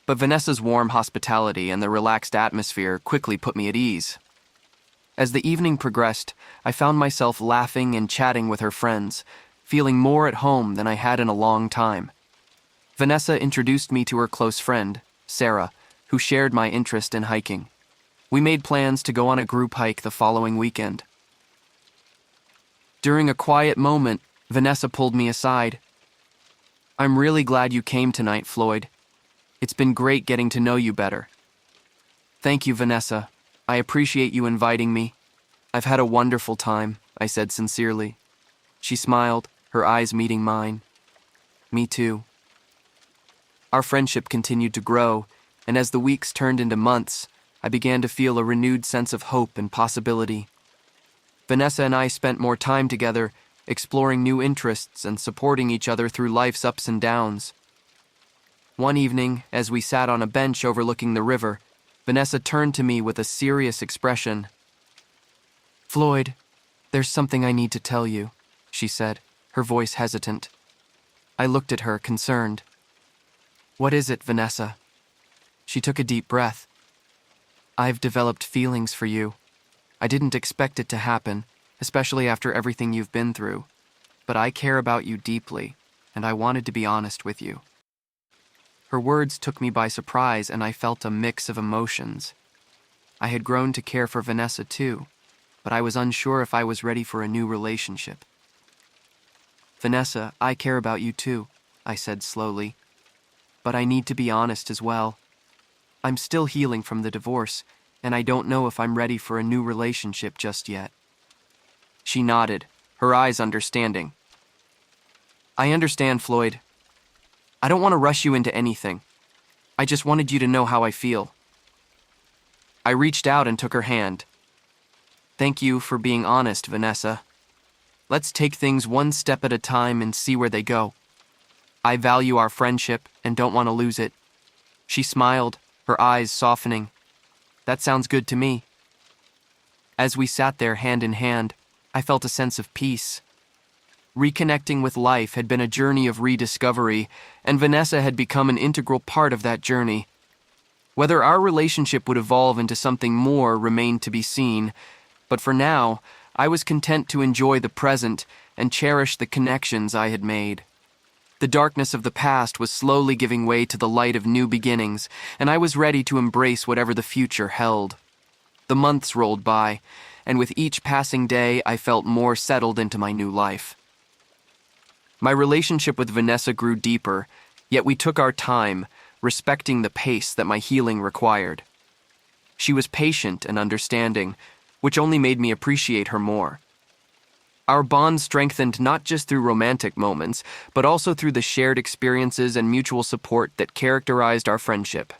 But Vanessa's warm hospitality and the relaxed atmosphere quickly put me at ease. As the evening progressed, I found myself laughing and chatting with her friends, feeling more at home than I had in a long time. Vanessa introduced me to her close friend, Sarah, who shared my interest in hiking. We made plans to go on a group hike the following weekend. During a quiet moment, Vanessa pulled me aside. "I'm really glad you came tonight, Floyd. It's been great getting to know you better." "Thank you, Vanessa. I appreciate you inviting me. I've had a wonderful time," I said sincerely. She smiled, her eyes meeting mine. "Me too." Our friendship continued to grow, and as the weeks turned into months, I began to feel a renewed sense of hope and possibility. Vanessa and I spent more time together, exploring new interests and supporting each other through life's ups and downs. One evening, as we sat on a bench overlooking the river, Vanessa turned to me with a serious expression. "Floyd, there's something I need to tell you," she said, her voice hesitant. I looked at her, concerned. "What is it, Vanessa?" She took a deep breath. "I've developed feelings for you. I didn't expect it to happen, especially after everything you've been through. But I care about you deeply, and I wanted to be honest with you." Her words took me by surprise, and I felt a mix of emotions. I had grown to care for Vanessa too, but I was unsure if I was ready for a new relationship. "Vanessa, I care about you too," I said slowly. "But I need to be honest as well. I'm still healing from the divorce, and I don't know if I'm ready for a new relationship just yet." She nodded, her eyes understanding. "I understand, Floyd. I don't want to rush you into anything. I just wanted you to know how I feel." I reached out and took her hand. "Thank you for being honest, Vanessa. Let's take things one step at a time and see where they go. I value our friendship and don't want to lose it." She smiled, her eyes softening. "That sounds good to me." As we sat there hand in hand, I felt a sense of peace. Reconnecting with life had been a journey of rediscovery, and Vanessa had become an integral part of that journey. Whether our relationship would evolve into something more remained to be seen, but for now, I was content to enjoy the present and cherish the connections I had made. The darkness of the past was slowly giving way to the light of new beginnings, and I was ready to embrace whatever the future held. The months rolled by, and with each passing day, I felt more settled into my new life. My relationship with Vanessa grew deeper, yet we took our time, respecting the pace that my healing required. She was patient and understanding, which only made me appreciate her more. Our bond strengthened not just through romantic moments, but also through the shared experiences and mutual support that characterized our friendship.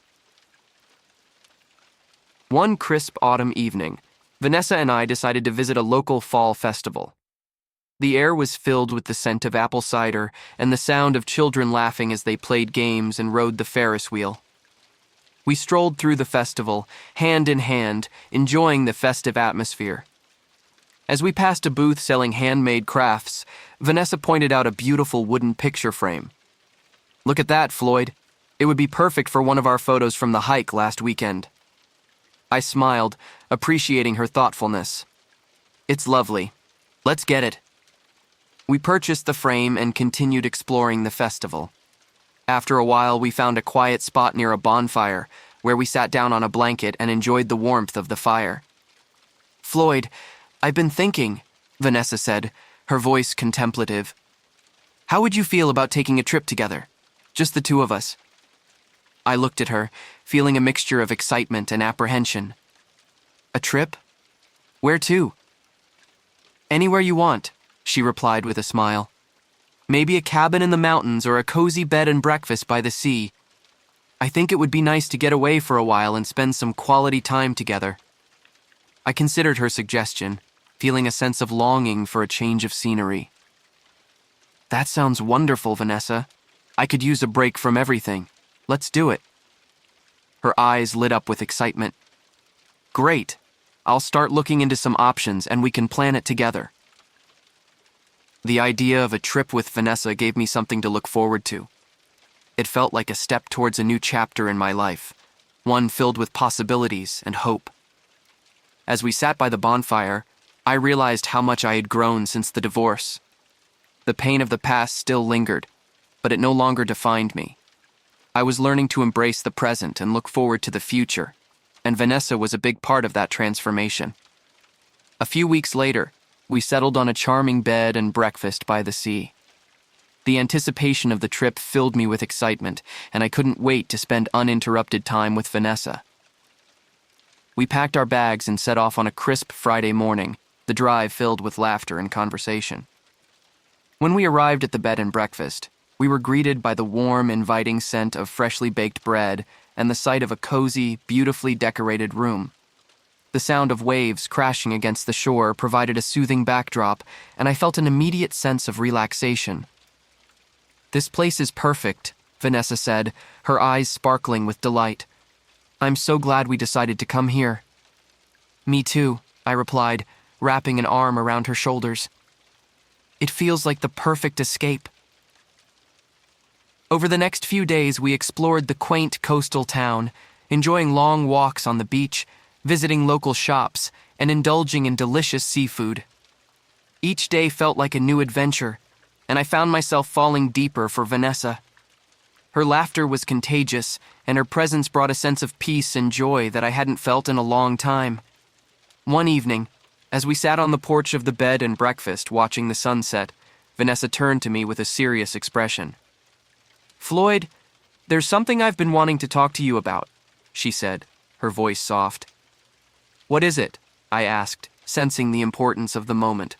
One crisp autumn evening, Vanessa and I decided to visit a local fall festival. The air was filled with the scent of apple cider and the sound of children laughing as they played games and rode the Ferris wheel. We strolled through the festival, hand in hand, enjoying the festive atmosphere. As we passed a booth selling handmade crafts, Vanessa pointed out a beautiful wooden picture frame. "Look at that, Floyd. It would be perfect for one of our photos from the hike last weekend." I smiled, appreciating her thoughtfulness. "It's lovely. Let's get it." We purchased the frame and continued exploring the festival. After a while, we found a quiet spot near a bonfire, where we sat down on a blanket and enjoyed the warmth of the fire. "Floyd, I've been thinking," Vanessa said, her voice contemplative. "How would you feel about taking a trip together? Just the two of us?" I looked at her, feeling a mixture of excitement and apprehension. "A trip? Where to?" "Anywhere you want," she replied with a smile. "Maybe a cabin in the mountains or a cozy bed and breakfast by the sea. I think it would be nice to get away for a while and spend some quality time together." I considered her suggestion, feeling a sense of longing for a change of scenery. "That sounds wonderful, Vanessa. I could use a break from everything. Let's do it." Her eyes lit up with excitement. "Great. I'll start looking into some options and we can plan it together." The idea of a trip with Vanessa gave me something to look forward to. It felt like a step towards a new chapter in my life, one filled with possibilities and hope. As we sat by the bonfire, I realized how much I had grown since the divorce. The pain of the past still lingered, but it no longer defined me. I was learning to embrace the present and look forward to the future, and Vanessa was a big part of that transformation. A few weeks later, we settled on a charming bed and breakfast by the sea. The anticipation of the trip filled me with excitement, and I couldn't wait to spend uninterrupted time with Vanessa. We packed our bags and set off on a crisp Friday morning, the drive filled with laughter and conversation. When we arrived at the bed and breakfast, we were greeted by the warm, inviting scent of freshly baked bread and the sight of a cozy, beautifully decorated room. The sound of waves crashing against the shore provided a soothing backdrop, and I felt an immediate sense of relaxation. "This place is perfect," Vanessa said, her eyes sparkling with delight. "I'm so glad we decided to come here." "Me too," I replied, wrapping an arm around her shoulders. "It feels like the perfect escape." Over the next few days, we explored the quaint coastal town, enjoying long walks on the beach, visiting local shops, and indulging in delicious seafood. Each day felt like a new adventure, and I found myself falling deeper for Vanessa. Her laughter was contagious, and her presence brought a sense of peace and joy that I hadn't felt in a long time. One evening, as we sat on the porch of the bed and breakfast watching the sunset, Vanessa turned to me with a serious expression. "Floyd, there's something I've been wanting to talk to you about," she said, her voice soft. "What is it?" I asked, sensing the importance of the moment.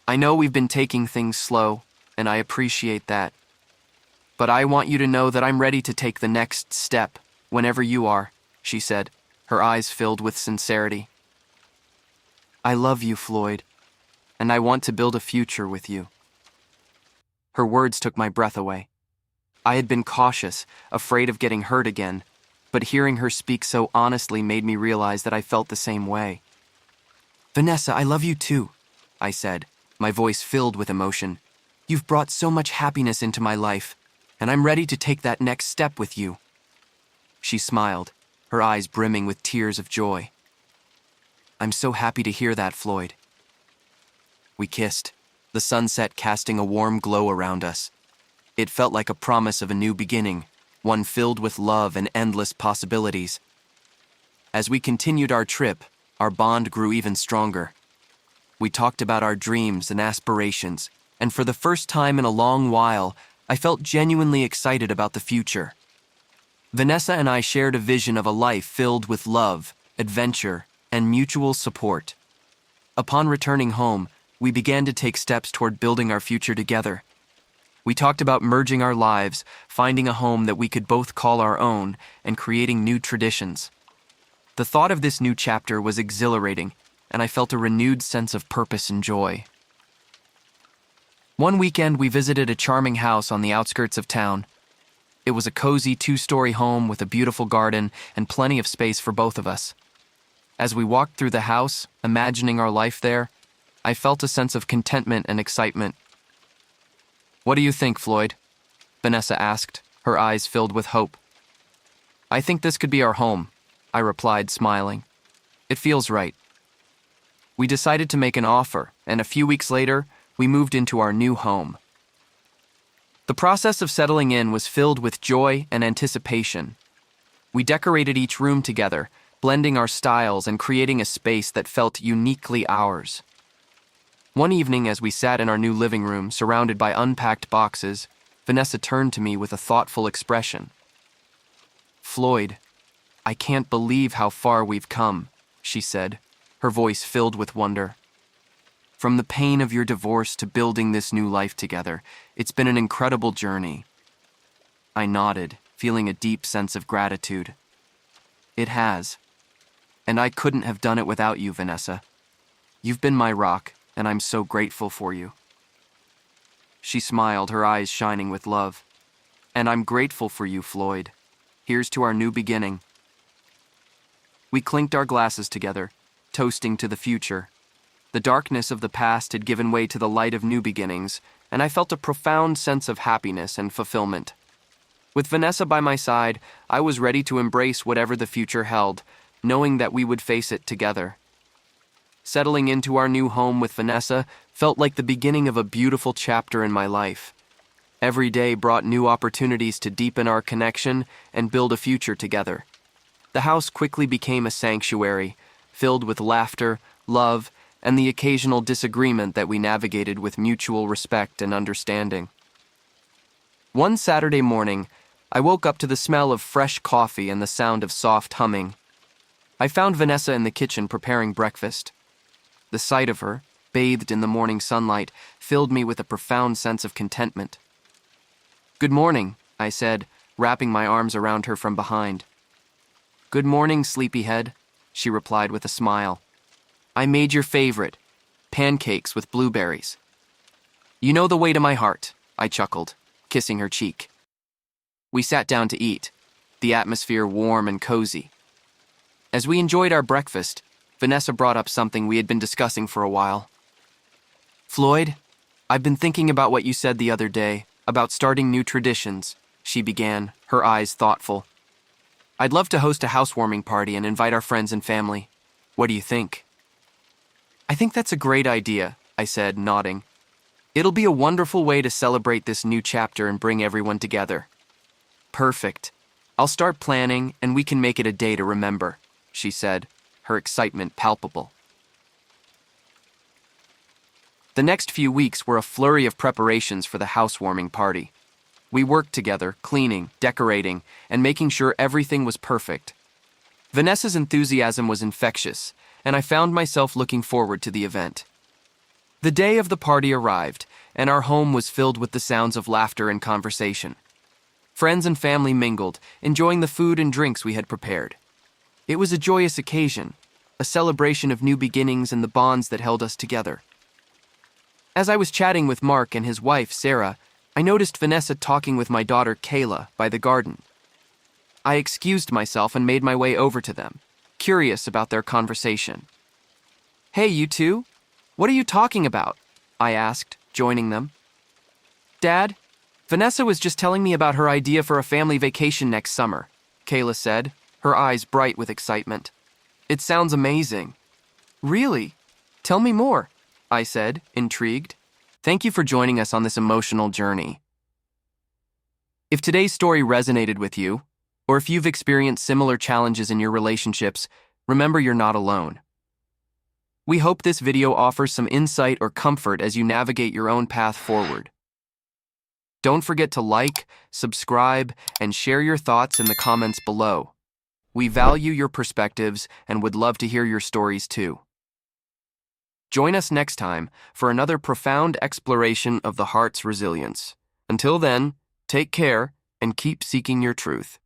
"I know we've been taking things slow, and I appreciate that. But I want you to know that I'm ready to take the next step, whenever you are," she said, her eyes filled with sincerity. "I love you, Floyd, and I want to build a future with you." Her words took my breath away. I had been cautious, afraid of getting hurt again, but hearing her speak so honestly made me realize that I felt the same way. "Vanessa, I love you too," I said, my voice filled with emotion. "You've brought so much happiness into my life, and I'm ready to take that next step with you." She smiled, her eyes brimming with tears of joy. "I'm so happy to hear that, Floyd." We kissed, the sunset casting a warm glow around us, It felt like a promise of a new beginning, one filled with love and endless possibilities. As we continued our trip, our bond grew even stronger. We talked about our dreams and aspirations, and for the first time in a long while, I felt genuinely excited about the future. Vanessa and I shared a vision of a life filled with love, adventure, and mutual support. Upon returning home, we began to take steps toward building our future together. We talked about merging our lives, finding a home that we could both call our own, and creating new traditions. The thought of this new chapter was exhilarating, and I felt a renewed sense of purpose and joy. One weekend, we visited a charming house on the outskirts of town. It was a cozy 2-story home with a beautiful garden and plenty of space for both of us. As we walked through the house, imagining our life there, I felt a sense of contentment and excitement. "What do you think, Floyd?" Vanessa asked, her eyes filled with hope. "I think this could be our home," I replied, smiling. "It feels right." We decided to make an offer, and a few weeks later, we moved into our new home. The process of settling in was filled with joy and anticipation. We decorated each room together, blending our styles and creating a space that felt uniquely ours. One evening, as we sat in our new living room, surrounded by unpacked boxes, Vanessa turned to me with a thoughtful expression. "Floyd, I can't believe how far we've come," she said, her voice filled with wonder. "From the pain of your divorce to building this new life together, it's been an incredible journey." I nodded, feeling a deep sense of gratitude. "It has. And I couldn't have done it without you, Vanessa. You've been my rock, and I'm so grateful for you." She smiled, her eyes shining with love. "And I'm grateful for you, Floyd. Here's to our new beginning." We clinked our glasses together, toasting to the future. The darkness of the past had given way to the light of new beginnings, and I felt a profound sense of happiness and fulfillment. With Vanessa by my side, I was ready to embrace whatever the future held, knowing that we would face it together. Settling into our new home with Vanessa felt like the beginning of a beautiful chapter in my life. Every day brought new opportunities to deepen our connection and build a future together. The house quickly became a sanctuary, filled with laughter, love, and the occasional disagreement that we navigated with mutual respect and understanding. One Saturday morning, I woke up to the smell of fresh coffee and the sound of soft humming. I found Vanessa in the kitchen preparing breakfast. The sight of her, bathed in the morning sunlight, filled me with a profound sense of contentment. "Good morning," I said, wrapping my arms around her from behind. "Good morning, sleepyhead," she replied with a smile. "I made your favorite, pancakes with blueberries." "You know the way to my heart," I chuckled, kissing her cheek. We sat down to eat, the atmosphere warm and cozy. As we enjoyed our breakfast, Vanessa brought up something we had been discussing for a while. "Floyd, I've been thinking about what you said the other day, about starting new traditions," she began, her eyes thoughtful. "I'd love to host a housewarming party and invite our friends and family. What do you think?" "I think that's a great idea," I said, nodding. "It'll be a wonderful way to celebrate this new chapter and bring everyone together." "Perfect. I'll start planning, and we can make it a day to remember," she said, her excitement palpable. The next few weeks were a flurry of preparations for the housewarming party. We worked together, cleaning, decorating, and making sure everything was perfect. Vanessa's enthusiasm was infectious, and I found myself looking forward to the event. The day of the party arrived, and our home was filled with the sounds of laughter and conversation. Friends and family mingled, enjoying the food and drinks we had prepared. It was a joyous occasion, a celebration of new beginnings and the bonds that held us together. As I was chatting with Mark and his wife, Sarah, I noticed Vanessa talking with my daughter, Kayla, by the garden. I excused myself and made my way over to them, curious about their conversation. "Hey, you two? What are you talking about?" I asked, joining them. "Dad, Vanessa was just telling me about her idea for a family vacation next summer," Kayla said, her eyes bright with excitement. "It sounds amazing." "Really? Tell me more," I said, intrigued. "Thank you for joining us on this emotional journey." If today's story resonated with you, or if you've experienced similar challenges in your relationships, remember you're not alone. We hope this video offers some insight or comfort as you navigate your own path forward. Don't forget to like, subscribe, and share your thoughts in the comments below. We value your perspectives and would love to hear your stories too. Join us next time for another profound exploration of the heart's resilience. Until then, take care and keep seeking your truth.